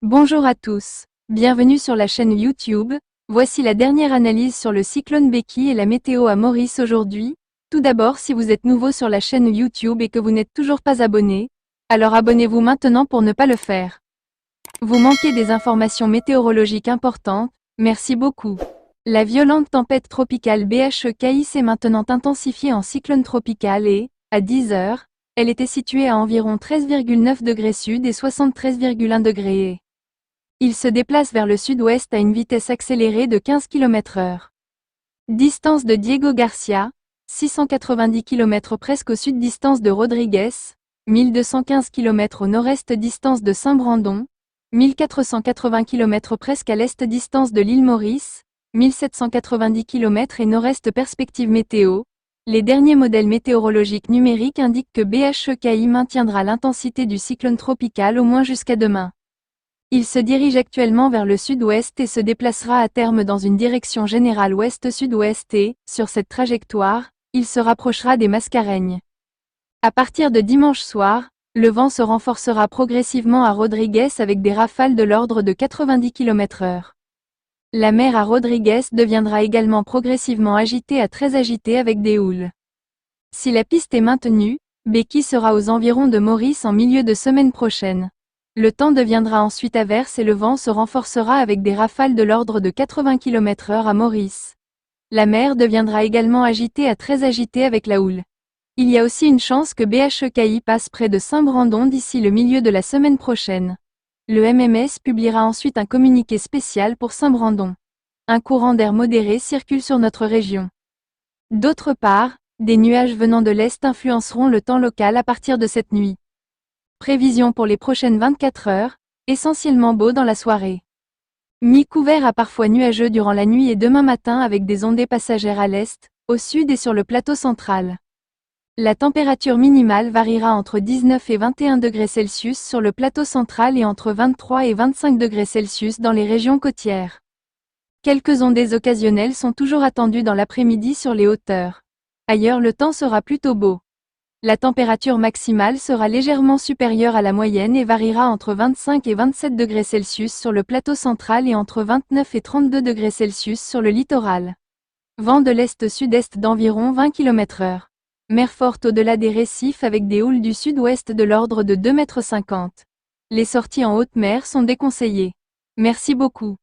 Bonjour à tous. Bienvenue sur la chaîne YouTube. Voici la dernière analyse sur le cyclone Becky et la météo à Maurice aujourd'hui. Tout d'abord, si vous êtes nouveau sur la chaîne YouTube et que vous n'êtes toujours pas abonné, alors abonnez-vous maintenant pour ne pas le faire. Vous manquez des informations météorologiques importantes, merci beaucoup. La violente tempête tropicale BHEKI s'est maintenant intensifiée en cyclone tropical et, à 10 heures, elle était située à environ 13,9 degrés sud et 73,1 degrés. Il se déplace vers le sud-ouest à une vitesse accélérée de 15 km/h. Distance de Diego Garcia, 690 km presque au sud. Distance de Rodrigues, 1215 km au nord-est. Distance de Saint-Brandon, 1480 km presque à l'est. Distance de l'île Maurice, 1790 km et nord-est. Perspective météo. Les derniers modèles météorologiques numériques indiquent que BHEKI maintiendra l'intensité du cyclone tropical au moins jusqu'à demain. Il se dirige actuellement vers le sud-ouest et se déplacera à terme dans une direction générale ouest-sud-ouest et, sur cette trajectoire, il se rapprochera des Mascareignes. À partir de dimanche soir, le vent se renforcera progressivement à Rodrigues avec des rafales de l'ordre de 90 km/h. La mer à Rodrigues deviendra également progressivement agitée à très agitée avec des houles. Si la piste est maintenue, Becky sera aux environs de Maurice en milieu de semaine prochaine. Le temps deviendra ensuite averse et le vent se renforcera avec des rafales de l'ordre de 80 km/h à Maurice. La mer deviendra également agitée à très agitée avec la houle. Il y a aussi une chance que BHEKI passe près de Saint-Brandon d'ici le milieu de la semaine prochaine. Le MMS publiera ensuite un communiqué spécial pour Saint-Brandon. Un courant d'air modéré circule sur notre région. D'autre part, des nuages venant de l'est influenceront le temps local à partir de cette nuit. Prévision pour les prochaines 24 heures, essentiellement beau dans la soirée. Mi-couvert à parfois nuageux durant la nuit et demain matin avec des ondées passagères à l'est, au sud et sur le plateau central. La température minimale variera entre 19 et 21 degrés Celsius sur le plateau central et entre 23 et 25 degrés Celsius dans les régions côtières. Quelques ondées occasionnelles sont toujours attendues dans l'après-midi sur les hauteurs. Ailleurs le temps sera plutôt beau. La température maximale sera légèrement supérieure à la moyenne et variera entre 25 et 27 degrés Celsius sur le plateau central et entre 29 et 32 degrés Celsius sur le littoral. Vent de l'est-sud-est d'environ 20 km/h. Mer forte au-delà des récifs avec des houles du sud-ouest de l'ordre de 2,50 m. Les sorties en haute mer sont déconseillées. Merci beaucoup.